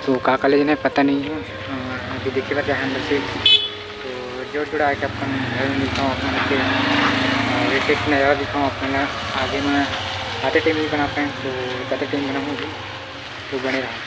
तो का कॉलेज नहीं पता नहीं है। अभी देखिएगा जाए अंदर से तो जोड़ जोड़ा के अपन घर में दिखाऊँ अपने से और एक एक नज़ारा दिखाऊँ अपने आगे में आते टाइम भी बना पाएँ तो ज़्यादा टाइम बनाऊँगी तो बने रहा।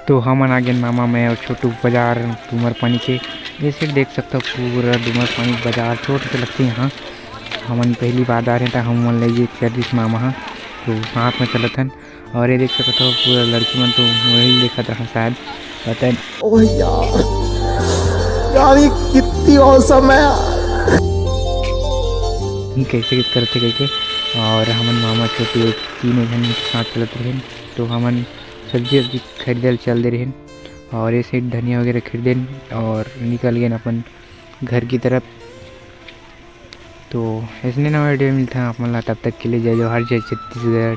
तो हम आ गए मामा मैं और छोटू बाजार डूमर पानी के जैसे देख सकते हो पूरा डूमर पानी बाजार छोटे से लगते हैं। यहाँ हमन पहली बार आ रहे थे हम मन ले चर्दिस मामा हाँ तो साथ में चलत हन और ये देख सकते हो पूरा लड़की मन तो वही देखा था शायद पता है। ओह यार ये कितनी औसम है कैसे करते करके और हमन मामा छोटू तीनों जन साथ चलत रहे तो हमन सब्जी वब्जी खरीदे चल दे रहे और ऐसे धनिया वगैरह खरीदे और निकल गए अपन घर की तरफ। तो ऐसे नवा वीडियो मिलता है आप तब तक के लिए जय जवाहर जय छत्तीसगढ़।